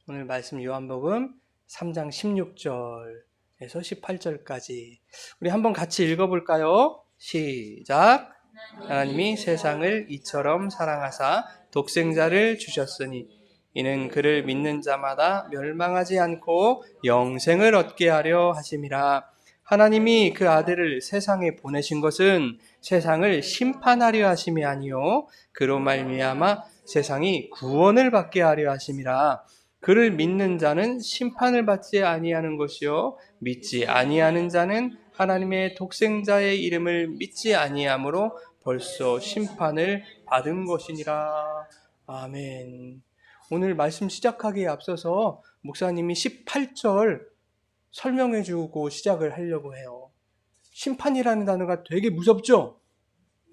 오늘 말씀 요한복음 3장 16절에서 18절까지 우리 한번 같이 읽어볼까요? 시작! 하나님이 세상을 이처럼 사랑하사 독생자를 주셨으니 이는 그를 믿는 자마다 멸망하지 않고 영생을 얻게 하려 하심이라. 하나님이 그 아들을 세상에 보내신 것은 세상을 심판하려 하심이 아니요 그로 말미암아 세상이 구원을 받게 하려 하심이라. 그를 믿는 자는 심판을 받지 아니하는 것이요 믿지 아니하는 자는 하나님의 독생자의 이름을 믿지 아니하므로 벌써 심판을 받은 것이니라. 아멘. 오늘 말씀 시작하기에 앞서서 목사님이 18절 설명해 주고 시작을 하려고 해요. 심판이라는 단어가 되게 무섭죠?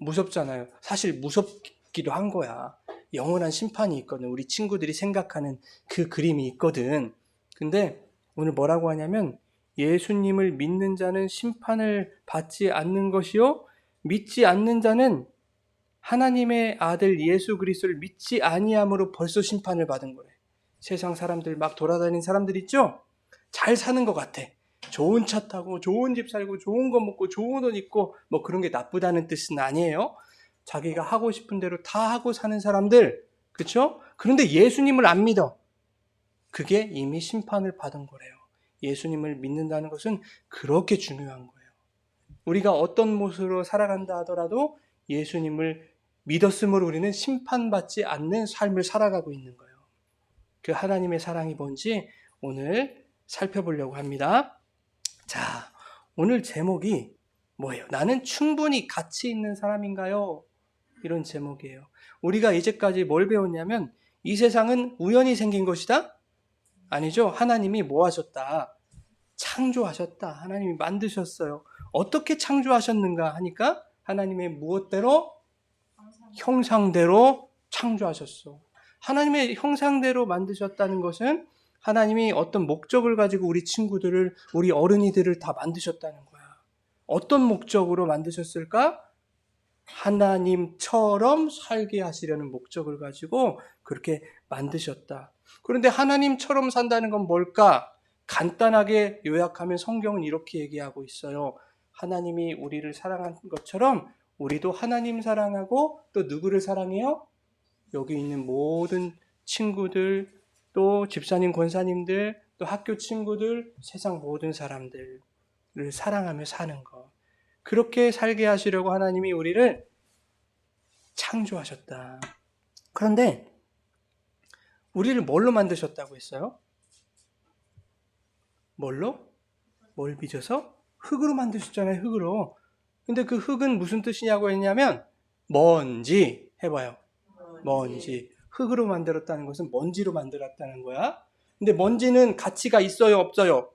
무섭잖아요. 사실 무섭기도 한 거야. 영원한 심판이 있거든. 우리 친구들이 생각하는 그 그림이 있거든. 근데 오늘 뭐라고 하냐면 예수님을 믿는 자는 심판을 받지 않는 것이요 믿지 않는 자는 하나님의 아들 예수 그리스도를 믿지 아니함으로 벌써 심판을 받은 거래. 세상 사람들 막 돌아다니는 사람들 있죠? 잘 사는 것 같아. 좋은 차 타고 좋은 집 살고 좋은 거 먹고 좋은 옷 입고 뭐 그런 게 나쁘다는 뜻은 아니에요. 자기가 하고 싶은 대로 다 하고 사는 사람들, 그렇죠? 그런데 예수님을 안 믿어. 그게 이미 심판을 받은 거래요. 예수님을 믿는다는 것은 그렇게 중요한 거예요. 우리가 어떤 모습으로 살아간다 하더라도 예수님을 믿었으므로 우리는 심판받지 않는 삶을 살아가고 있는 거예요. 그 하나님의 사랑이 뭔지 오늘 살펴보려고 합니다. 자, 오늘 제목이 뭐예요? 나는 충분히 가치 있는 사람인가요? 이런 제목이에요. 우리가 이제까지 뭘 배웠냐면 이 세상은 우연히 생긴 것이다? 아니죠. 하나님이 뭐 하셨다? 창조하셨다. 하나님이 만드셨어요. 어떻게 창조하셨는가 하니까 하나님의 무엇대로? 형상대로 창조하셨어. 하나님의 형상대로 만드셨다는 것은 하나님이 어떤 목적을 가지고 우리 친구들을, 우리 어른이들을 다 만드셨다는 거야. 어떤 목적으로 만드셨을까? 하나님처럼 살게 하시려는 목적을 가지고 그렇게 만드셨다. 그런데 하나님처럼 산다는 건 뭘까? 간단하게 요약하면 성경은 이렇게 얘기하고 있어요. 하나님이 우리를 사랑한 것처럼 우리도 하나님 사랑하고 또 누구를 사랑해요? 여기 있는 모든 친구들, 또 집사님, 권사님들, 또 학교 친구들, 세상 모든 사람들을 사랑하며 사는 것. 그렇게 살게 하시려고 하나님이 우리를 창조하셨다. 그런데 우리를 뭘로 만드셨다고 했어요? 뭘로? 뭘 빚어서? 흙으로 만드셨잖아요, 흙으로. 근데 그 흙은 무슨 뜻이냐고 했냐면 먼지. 해봐요. 먼지. 흙으로 만들었다는 것은 먼지로 만들었다는 거야. 근데 먼지는 가치가 있어요, 없어요?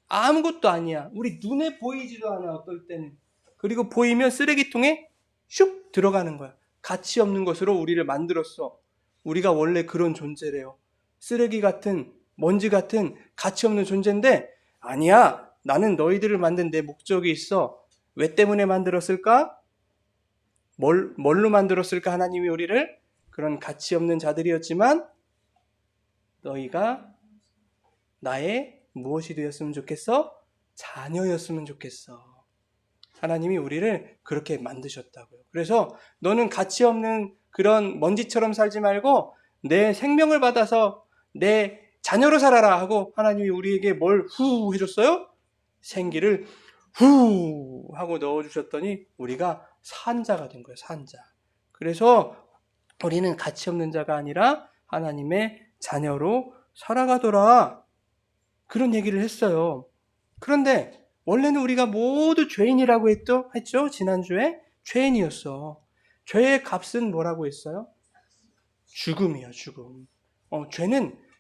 아무것도 아니야. 우리 눈에 보이지도 않아, 어떨 때는. 그리고 보이면 쓰레기통에 슉 들어가는 거야. 가치 없는 것으로 우리를 만들었어. 우리가 원래 그런 존재래요. 쓰레기 같은, 먼지 같은 가치 없는 존재인데, 아니야. 나는 너희들을 만든 내 목적이 있어. 왜 때문에 만들었을까? 뭘로 만들었을까? 하나님이 우리를? 그런 가치 없는 자들이었지만, 너희가 나의 무엇이 되었으면 좋겠어? 자녀였으면 좋겠어. 하나님이 우리를 그렇게 만드셨다고요. 그래서 너는 가치 없는 그런 먼지처럼 살지 말고 내 생명을 받아서 내 자녀로 살아라 하고 하나님이 우리에게 뭘 후 해줬어요? 생기를 후 하고 넣어주셨더니 우리가 산자가 된 거예요. 산자. 그래서 우리는 가치 없는 자가 아니라 하나님의 자녀로 살아가더라. 그런 얘기를 했어요. 그런데 원래는 우리가 모두 죄인이라고 했죠? 지난주에 죄인이었어. 죄의 값은 뭐라고 했어요? 죽음이요, 죽음.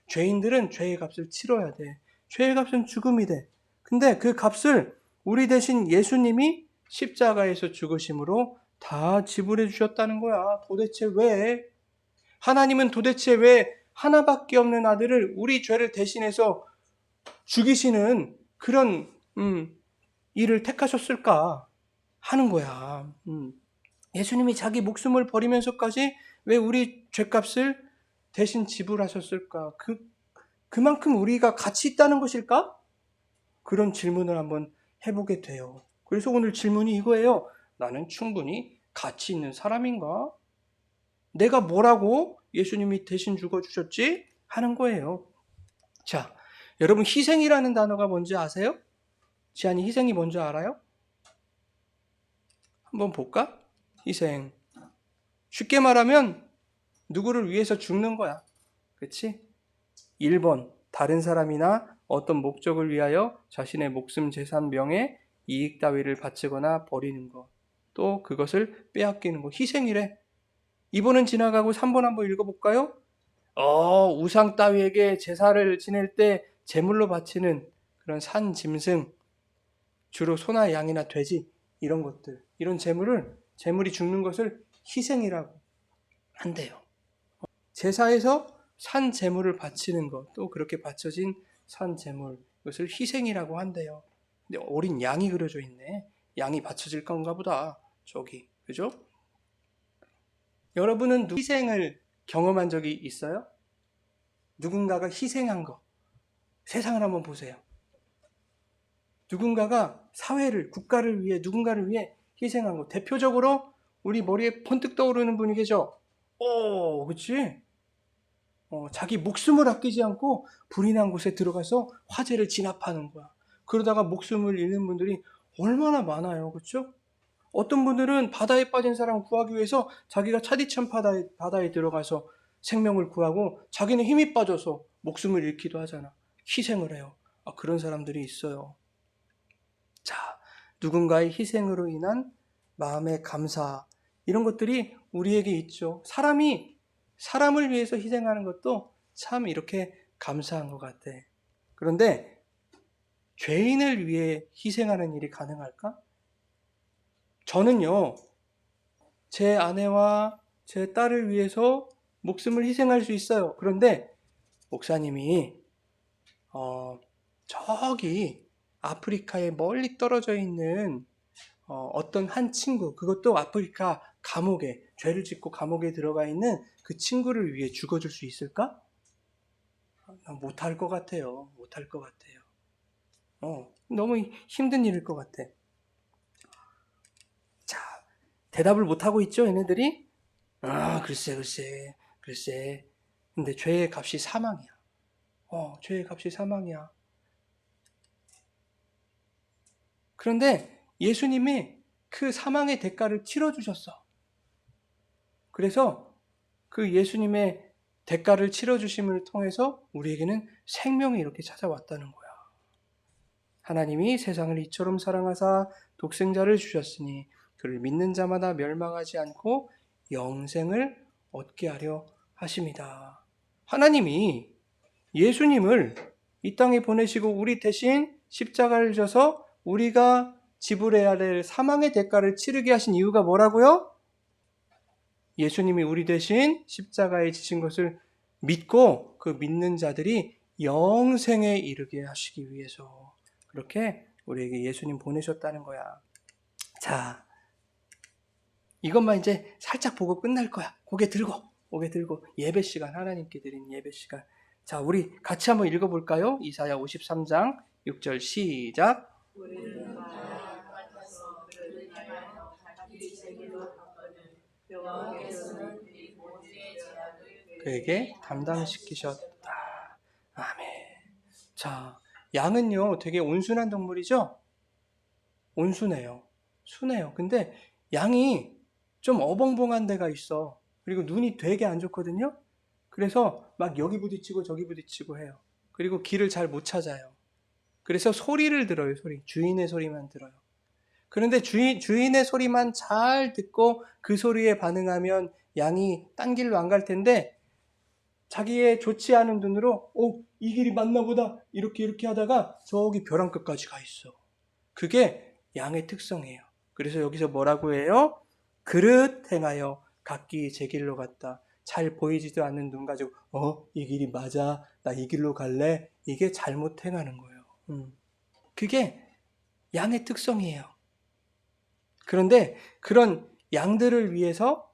죄인들은 죄의 값을 치러야 돼. 죄의 값은 죽음이 돼. 근데 그 값을 우리 대신 예수님이 십자가에서 죽으심으로 다 지불해 주셨다는 거야. 도대체 왜? 하나님은 도대체 왜 하나밖에 없는 아들을 우리 죄를 대신해서 죽이시는 그런 일을 택하셨을까 하는 거야. 예수님이 자기 목숨을 버리면서까지 왜 우리 죄값을 대신 지불하셨을까? 그 그만큼 우리가 가치 있다는 것일까? 그런 질문을 한번 해보게 돼요. 그래서 오늘 질문이 이거예요. 나는 충분히 가치 있는 사람인가? 내가 뭐라고 예수님이 대신 죽어주셨지? 하는 거예요. 자, 여러분 희생이라는 단어가 뭔지 아세요? 지안이 희생이 뭔지 알아요? 한번 볼까? 희생. 쉽게 말하면 누구를 위해서 죽는 거야. 그렇지? 1번, 다른 사람이나 어떤 목적을 위하여 자신의 목숨, 재산, 명예, 이익 따위를 바치거나 버리는 것. 또 그것을 빼앗기는 것. 희생이래. 2번은 지나가고 3번 한번 읽어볼까요? 우상 따위에게 제사를 지낼 때 제물로 바치는 그런 산, 짐승, 주로 소나 양이나 돼지 이런 것들, 이런 제물이 죽는 것을 희생이라고 한대요. 제사에서 산 제물을 바치는 것, 또 그렇게 바쳐진 산 제물, 이것을 희생이라고 한대요. 근데 어린 양이 그려져 있네. 양이 바쳐질 건가 보다. 저기, 그죠? 여러분은 희생을 경험한 적이 있어요? 누군가가 희생한 거. 세상을 한번 보세요. 누군가가 사회를, 국가를 위해, 누군가를 위해 희생한 거. 대표적으로 우리 머리에 번뜩 떠오르는 분이 계죠? 그치? 자기 목숨을 아끼지 않고 불이 난 곳에 들어가서 화재를 진압하는 거야. 그러다가 목숨을 잃는 분들이 얼마나 많아요. 그렇죠? 어떤 분들은 바다에 빠진 사람 구하기 위해서 자기가 차디찬 바다에 들어가서 생명을 구하고 자기는 힘이 빠져서 목숨을 잃기도 하잖아. 희생을 해요. 그런 사람들이 있어요. 자, 누군가의 희생으로 인한 마음의 감사, 이런 것들이 우리에게 있죠. 사람을 위해서 희생하는 것도 참 이렇게 감사한 것 같아. 그런데 죄인을 위해 희생하는 일이 가능할까? 저는요, 제 아내와 제 딸을 위해서 목숨을 희생할 수 있어요. 그런데 목사님이 저기 아프리카에 멀리 떨어져 있는 어떤 한 친구, 그것도 아프리카 감옥에, 죄를 짓고 감옥에 들어가 있는 그 친구를 위해 죽어줄 수 있을까? 못할 것 같아요. 못할 것 같아요. 너무 힘든 일일 것 같아. 자, 대답을 못하고 있죠, 얘네들이? 글쎄. 근데 죄의 값이 사망이야. 죄의 값이 사망이야. 그런데 예수님이 그 사망의 대가를 치러주셨어. 그래서 그 예수님의 대가를 치러주심을 통해서 우리에게는 생명이 이렇게 찾아왔다는 거야. 하나님이 세상을 이처럼 사랑하사 독생자를 주셨으니 그를 믿는 자마다 멸망하지 않고 영생을 얻게 하려 하십니다. 하나님이 예수님을 이 땅에 보내시고 우리 대신 십자가를 져서 우리가 지불해야 될 사망의 대가를 치르게 하신 이유가 뭐라고요? 예수님이 우리 대신 십자가에 지신 것을 믿고 그 믿는 자들이 영생에 이르게 하시기 위해서 그렇게 우리에게 예수님 보내셨다는 거야. 자, 이것만 이제 살짝 보고 끝날 거야. 고개 들고 예배 시간, 하나님께 드린 예배 시간. 자, 우리 같이 한번 읽어볼까요? 이사야 53장 6절 시작. 그에게 담당시키셨다. 아멘. 자, 양은요 되게 온순한 동물이죠? 온순해요. 순해요. 근데 양이 좀 어벙벙한 데가 있어. 그리고 눈이 되게 안 좋거든요? 그래서 막 여기 부딪히고 저기 부딪히고 해요. 그리고 길을 잘 못 찾아요. 그래서 소리를 들어요. 주인의 소리만 들어요. 그런데 주인의 소리만 잘 듣고 그 소리에 반응하면 양이 딴 길로 안 갈 텐데 자기의 좋지 않은 눈으로 이 길이 맞나 보다 이렇게 하다가 저기 벼랑 끝까지 가 있어. 그게 양의 특성이에요. 그래서 여기서 뭐라고 해요? 그릇 행하여 각기 제 길로 갔다. 잘 보이지도 않는 눈 가지고 이 길이 맞아, 나 이 길로 갈래, 이게 잘못 행하는 거예요. 그게 양의 특성이에요. 그런데 그런 양들을 위해서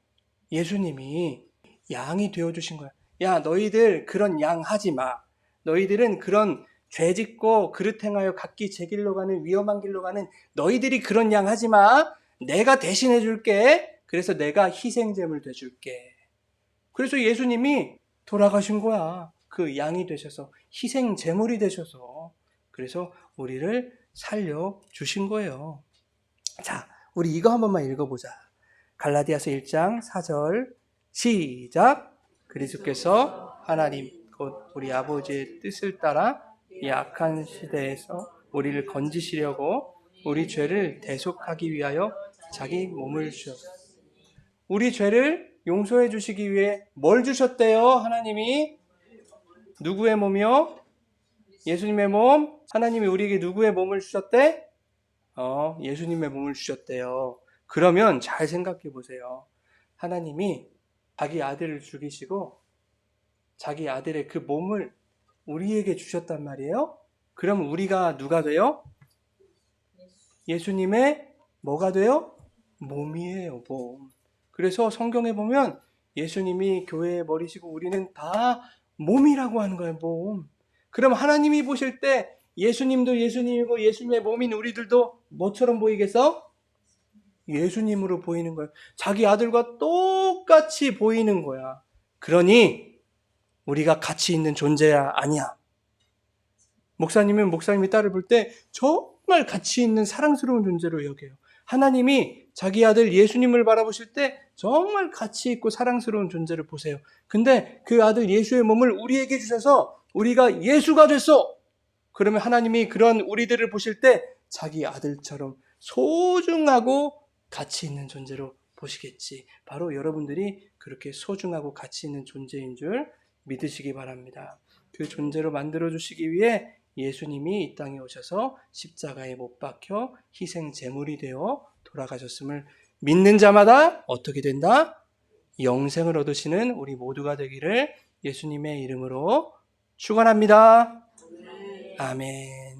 예수님이 양이 되어주신 거야. 야, 너희들 그런 양 하지 마. 너희들은 그런 죄 짓고 그릇 행하여 각기 제 길로 가는 위험한 길로 가는 너희들이 그런 양 하지 마. 내가 대신해 줄게. 그래서 내가 희생제물 돼 줄게. 그래서 예수님이 돌아가신 거야. 그 양이 되셔서 희생제물이 되셔서 그래서 우리를 살려주신 거예요. 자, 우리 이거 한 번만 읽어보자. 갈라디아서 1장 4절 시작. 그리스도께서 하나님 곧 우리 아버지의 뜻을 따라 이 악한 시대에서 우리를 건지시려고 우리 죄를 대속하기 위하여 자기 몸을 주셨어요. 우리 죄를 용서해 주시기 위해 뭘 주셨대요? 하나님이 누구의 몸이요? 예수님의 몸. 하나님이 우리에게 누구의 몸을 주셨대? 예수님의 몸을 주셨대요. 그러면 잘 생각해 보세요. 하나님이 자기 아들을 죽이시고 자기 아들의 그 몸을 우리에게 주셨단 말이에요. 그럼 우리가 누가 돼요? 예수님의 뭐가 돼요? 몸이에요, 몸. 그래서 성경에 보면 예수님이 교회의 머리시고 우리는 다 몸이라고 하는 거예요, 몸. 그럼 하나님이 보실 때 예수님도 예수님이고 예수님의 몸인 우리들도 뭐처럼 보이겠어? 예수님으로 보이는 거예요. 자기 아들과 똑같이 보이는 거야. 그러니 우리가 가치 있는 존재야 아니야. 목사님은 목사님이 딸을 볼 때 정말 가치 있는 사랑스러운 존재로 여겨요. 하나님이 자기 아들 예수님을 바라보실 때 정말 가치 있고 사랑스러운 존재를 보세요. 근데 그 아들 예수의 몸을 우리에게 주셔서 우리가 예수가 됐어. 그러면 하나님이 그런 우리들을 보실 때 자기 아들처럼 소중하고 가치 있는 존재로 보시겠지. 바로 여러분들이 그렇게 소중하고 가치 있는 존재인 줄 믿으시기 바랍니다. 그 존재로 만들어주시기 위해 예수님이 이 땅에 오셔서 십자가에 못 박혀 희생 제물이 되어 돌아가셨음을 믿는 자마다 어떻게 된다? 영생을 얻으시는 우리 모두가 되기를 예수님의 이름으로 축원합니다. 아멘.